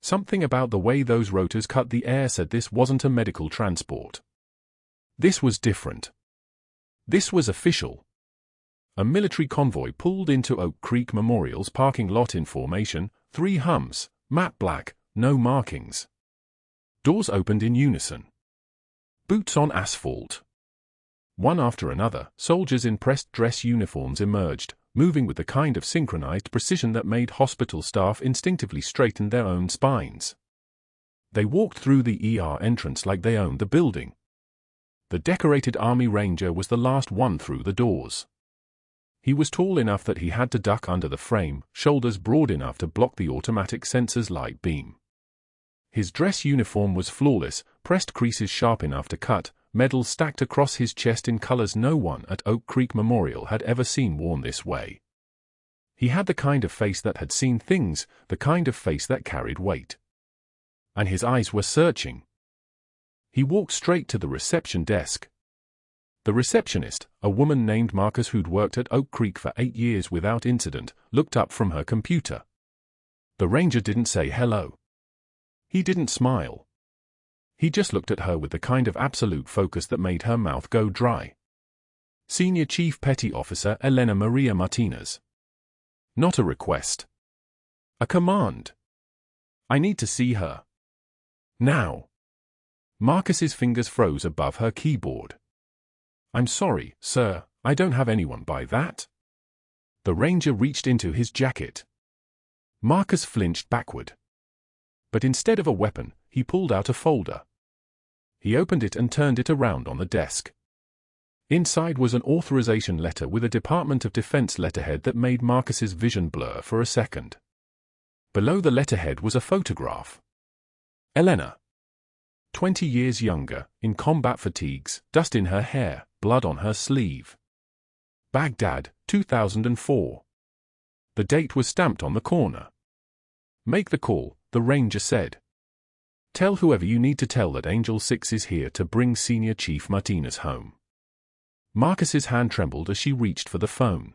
Something about the way those rotors cut the air said this wasn't a medical transport. This was different. This was official. A military convoy pulled into Oak Creek Memorial's parking lot in formation, 3 humps, matte black, no markings. Doors opened in unison. Boots on asphalt. One after another, soldiers in pressed dress uniforms emerged, moving with the kind of synchronized precision that made hospital staff instinctively straighten their own spines. They walked through the ER entrance like they owned the building. The decorated Army Ranger was the last one through the doors. He was tall enough that he had to duck under the frame, shoulders broad enough to block the automatic sensor's light beam. His dress uniform was flawless, pressed creases sharp enough to cut, medals stacked across his chest in colors no one at Oak Creek Memorial had ever seen worn this way. He had the kind of face that had seen things, the kind of face that carried weight. And his eyes were searching. He walked straight to the reception desk. The receptionist, a woman named Marcus who'd worked at Oak Creek for 8 years without incident, looked up from her computer. The ranger didn't say hello. He didn't smile. He just looked at her with the kind of absolute focus that made her mouth go dry. Senior Chief Petty Officer Elena Martinez. Not a request. A command. I need to see her. Now. Marcus's fingers froze above her keyboard. I'm sorry, sir, I don't have anyone by that. The ranger reached into his jacket. Marcus flinched backward. But instead of a weapon, he pulled out a folder. He opened it and turned it around on the desk. Inside was an authorization letter with a Department of Defense letterhead that made Marcus's vision blur for a second. Below the letterhead was a photograph. Elena. 20 years younger, in combat fatigues, dust in her hair, blood on her sleeve. Baghdad, 2004. The date was stamped on the corner. Make the call, the ranger said. Tell whoever you need to tell that Angel 6 is here to bring Senior Chief Martinez home. Marcus's hand trembled as she reached for the phone.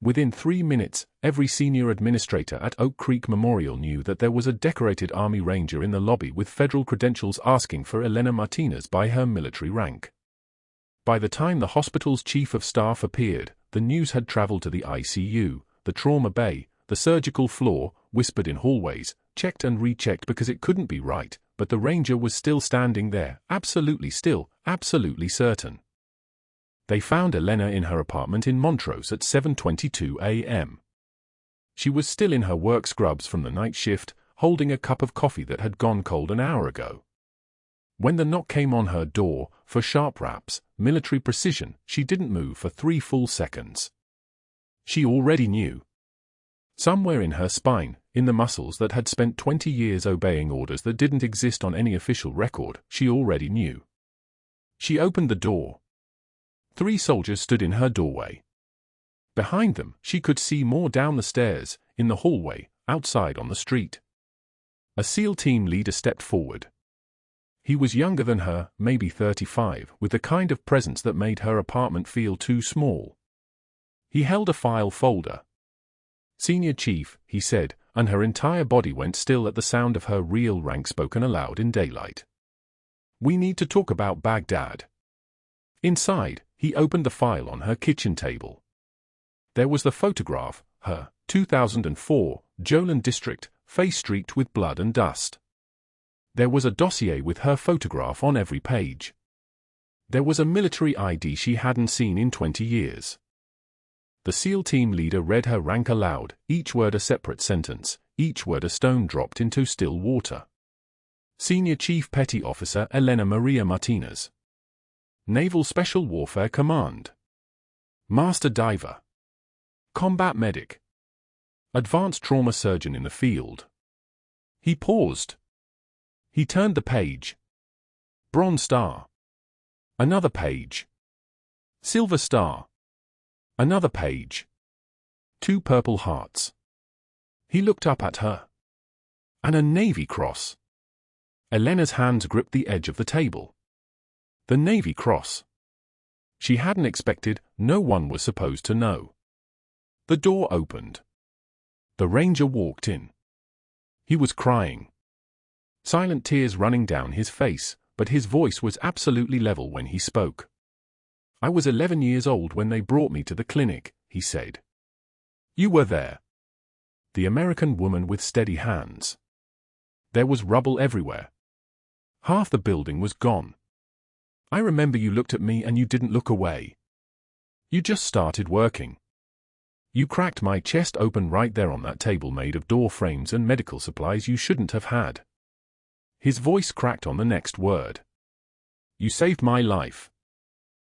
Within 3 minutes, every senior administrator at Oak Creek Memorial knew that there was a decorated Army Ranger in the lobby with federal credentials asking for Elena Martinez by her military rank. By the time the hospital's chief of staff appeared, the news had traveled to the ICU, the trauma bay, the surgical floor, whispered in hallways, checked and rechecked because it couldn't be right, but the ranger was still standing there, absolutely still, absolutely certain. They found Elena in her apartment in Montrose at 7:22 a.m. She was still in her work scrubs from the night shift, holding a cup of coffee that had gone cold an hour ago. When the knock came on her door, for sharp raps, military precision, she didn't move for 3 full seconds. She already knew. Somewhere in her spine, in the muscles that had spent 20 years obeying orders that didn't exist on any official record, she already knew. She opened the door. 3 soldiers stood in her doorway. Behind them, she could see more down the stairs, in the hallway, outside on the street. A SEAL team leader stepped forward. He was younger than her, maybe 35, with the kind of presence that made her apartment feel too small. He held a file folder. Senior Chief, he said, and her entire body went still at the sound of her real rank spoken aloud in daylight. We need to talk about Baghdad. Inside, he opened the file on her kitchen table. There was the photograph, her, 2004, Jolin district, face streaked with blood and dust. There was a dossier with her photograph on every page. There was a military ID she hadn't seen in 20 years. The SEAL team leader read her rank aloud, each word a separate sentence, each word a stone dropped into still water. Senior Chief Petty Officer Elena Maria Martinez. Naval Special Warfare Command. Master Diver. Combat Medic. Advanced Trauma Surgeon in the field. He paused. He turned the page. Bronze Star. Another page. Silver Star. Another page. 2 Purple Hearts. He looked up at her. And a Navy Cross. Elena's hands gripped the edge of the table. The Navy Cross. She hadn't expected, no one was supposed to know. The door opened. The ranger walked in. He was crying. Silent tears running down his face, but his voice was absolutely level when he spoke. I was 11 years old when they brought me to the clinic, he said. You were there. The American woman with steady hands. There was rubble everywhere. Half the building was gone. I remember you looked at me and you didn't look away. You just started working. You cracked my chest open right there on that table made of door frames and medical supplies you shouldn't have had. His voice cracked on the next word. You saved my life.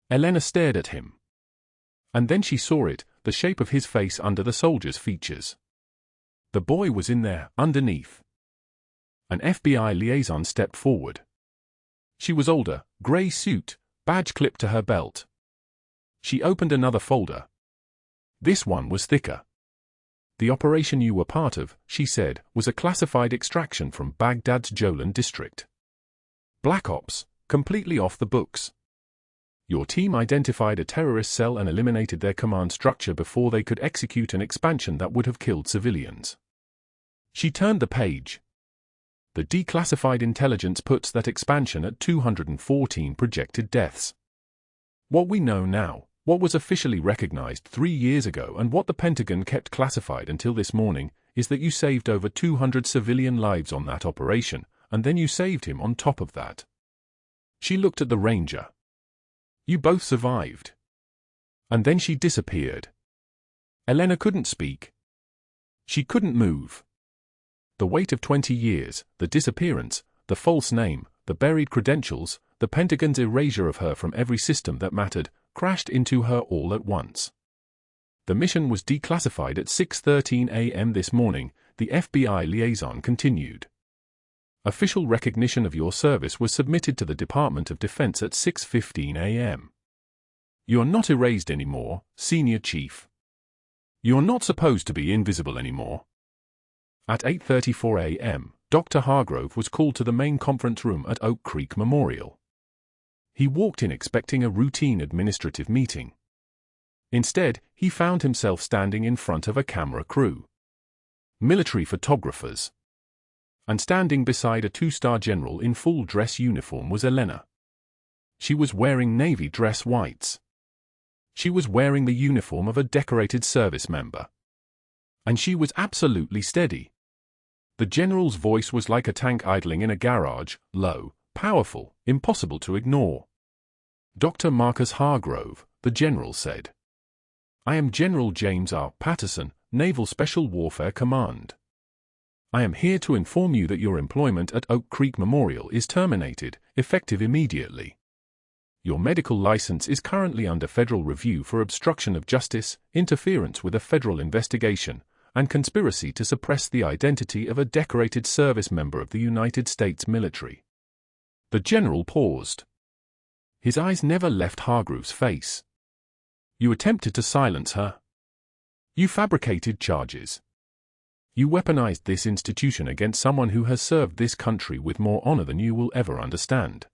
Elena stared at him. And then she saw it, the shape of his face under the soldier's features. The boy was in there, underneath. An FBI liaison stepped forward. She was older, gray suit, badge clipped to her belt. She opened another folder. This one was thicker. The operation you were part of, she said, was a classified extraction from Baghdad's Jolin district. Black Ops, completely off the books. Your team identified a terrorist cell and eliminated their command structure before they could execute an expansion that would have killed civilians. She turned the page. The declassified intelligence puts that expansion at 214 projected deaths. What we know now, what was officially recognized 3 years ago and what the Pentagon kept classified until this morning, is that you saved over 200 civilian lives on that operation, and then you saved him on top of that. She looked at the ranger. You both survived. And then she disappeared. Elena couldn't speak. She couldn't move. The weight of 20 years, the disappearance, the false name, the buried credentials, the Pentagon's erasure of her from every system that mattered, crashed into her all at once. The mission was declassified at 6:13 a.m. this morning, the FBI liaison continued. Official recognition of your service was submitted to the Department of Defense at 6:15 a.m. You're not erased anymore, Senior Chief. You're not supposed to be invisible anymore. At 8:34 a.m., Dr. Hargrove was called to the main conference room at Oak Creek Memorial. He walked in expecting a routine administrative meeting. Instead, he found himself standing in front of a camera crew. Military photographers. And standing beside a two-star general in full dress uniform was Elena. She was wearing navy dress whites. She was wearing the uniform of a decorated service member. And she was absolutely steady. The general's voice was like a tank idling in a garage, low, powerful, impossible to ignore. Dr. Marcus Hargrove, the general said. I am General James R. Patterson, Naval Special Warfare Command. I am here to inform you that your employment at Oak Creek Memorial is terminated, effective immediately. Your medical license is currently under federal review for obstruction of justice, interference with a federal investigation, and conspiracy to suppress the identity of a decorated service member of the United States military. The general paused. His eyes never left Hargrove's face. You attempted to silence her. You fabricated charges. You weaponized this institution against someone who has served this country with more honor than you will ever understand.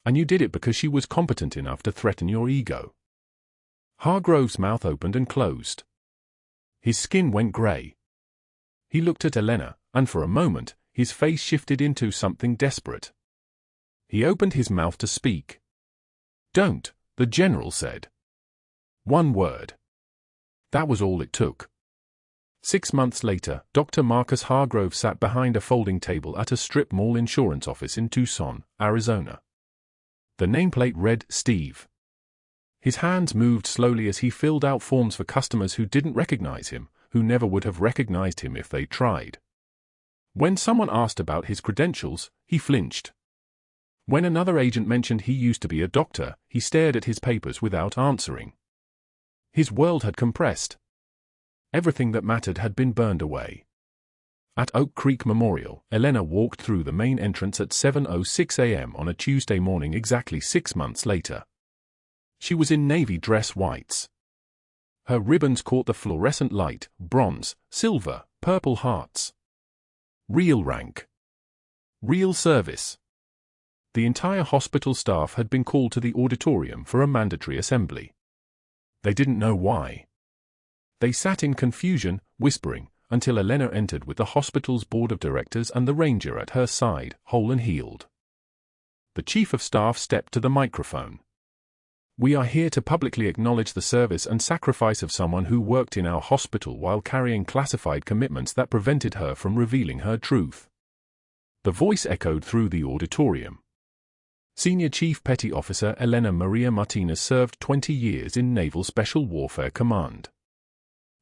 And you did it because she was competent enough to threaten your ego. Hargrove's mouth opened and closed. His skin went gray. He looked at Elena, and for a moment, his face shifted into something desperate. He opened his mouth to speak. Don't, the general said. One word. That was all it took. 6 months later, Dr. Marcus Hargrove sat behind a folding table at a strip mall insurance office in Tucson, Arizona. The nameplate read Steve. His hands moved slowly as he filled out forms for customers who didn't recognize him, who never would have recognized him if they tried. When someone asked about his credentials, he flinched. When another agent mentioned he used to be a doctor, he stared at his papers without answering. His world had compressed. Everything that mattered had been burned away. At Oak Creek Memorial, Elena walked through the main entrance at 7:06 a.m. on a Tuesday morning exactly 6 months later. She was in navy dress whites. Her ribbons caught the fluorescent light, bronze, silver, purple hearts. Real rank. Real service. The entire hospital staff had been called to the auditorium for a mandatory assembly. They didn't know why. They sat in confusion, whispering, until Elena entered with the hospital's board of directors and the ranger at her side, whole and healed. The chief of staff stepped to the microphone. We are here to publicly acknowledge the service and sacrifice of someone who worked in our hospital while carrying classified commitments that prevented her from revealing her truth. The voice echoed through the auditorium. Senior Chief Petty Officer Elena Maria Martinez served 20 years in Naval Special Warfare Command.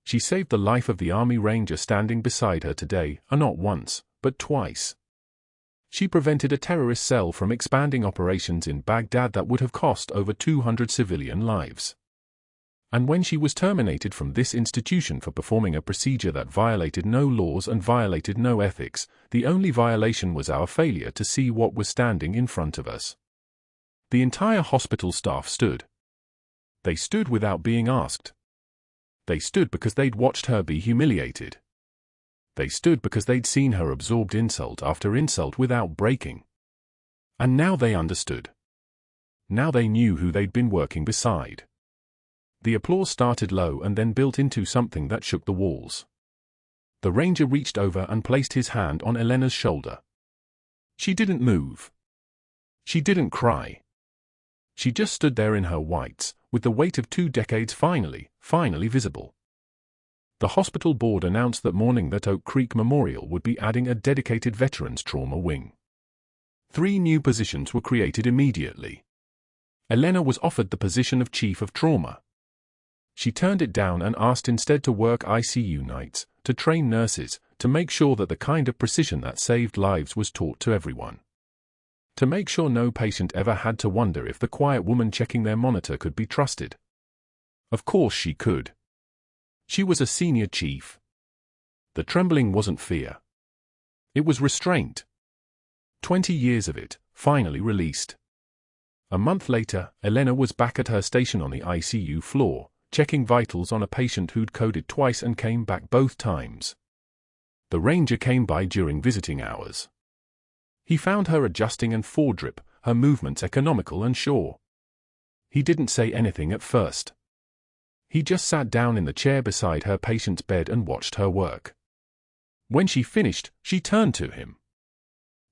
She saved the life of the Army Ranger standing beside her today, and not once, but twice. She prevented a terrorist cell from expanding operations in Baghdad that would have cost over 200 civilian lives. And when she was terminated from this institution for performing a procedure that violated no laws and violated no ethics, the only violation was our failure to see what was standing in front of us. The entire hospital staff stood. They stood without being asked. They stood because they'd watched her be humiliated. They stood because they'd seen her absorbed insult after insult without breaking. And now they understood. Now they knew who they'd been working beside. The applause started low and then built into something that shook the walls. The ranger reached over and placed his hand on Elena's shoulder. She didn't move. She didn't cry. She just stood there in her whites, with the weight of 2 decades finally visible. The hospital board announced that morning that Oak Creek Memorial would be adding a dedicated veterans trauma wing. 3 new positions were created immediately. Elena was offered the position of Chief of Trauma. She turned it down and asked instead to work ICU nights, to train nurses, to make sure that the kind of precision that saved lives was taught to everyone. To make sure no patient ever had to wonder if the quiet woman checking their monitor could be trusted. Of course she could. She was a senior chief. The trembling wasn't fear. It was restraint. 20 years of it, finally released. A month later, Elena was back at her station on the ICU floor, checking vitals on a patient who'd coded twice and came back both times. The ranger came by during visiting hours. He found her adjusting and foredrip, her movements economical and sure. He didn't say anything at first. He just sat down in the chair beside her patient's bed and watched her work. When she finished, she turned to him.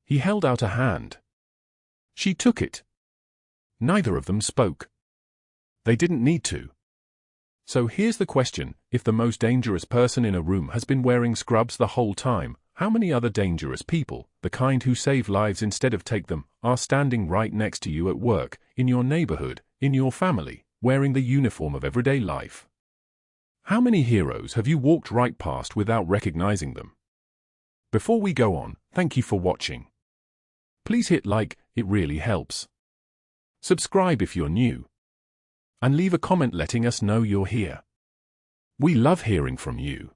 He held out a hand. She took it. Neither of them spoke. They didn't need to. So here's the question: if the most dangerous person in a room has been wearing scrubs the whole time, how many other dangerous people, the kind who save lives instead of take them, are standing right next to you at work, in your neighborhood, in your family, wearing the uniform of everyday life? How many heroes have you walked right past without recognizing them? Before we go on, thank you for watching. Please hit like, it really helps. Subscribe if you're new. And leave a comment letting us know you're here. We love hearing from you.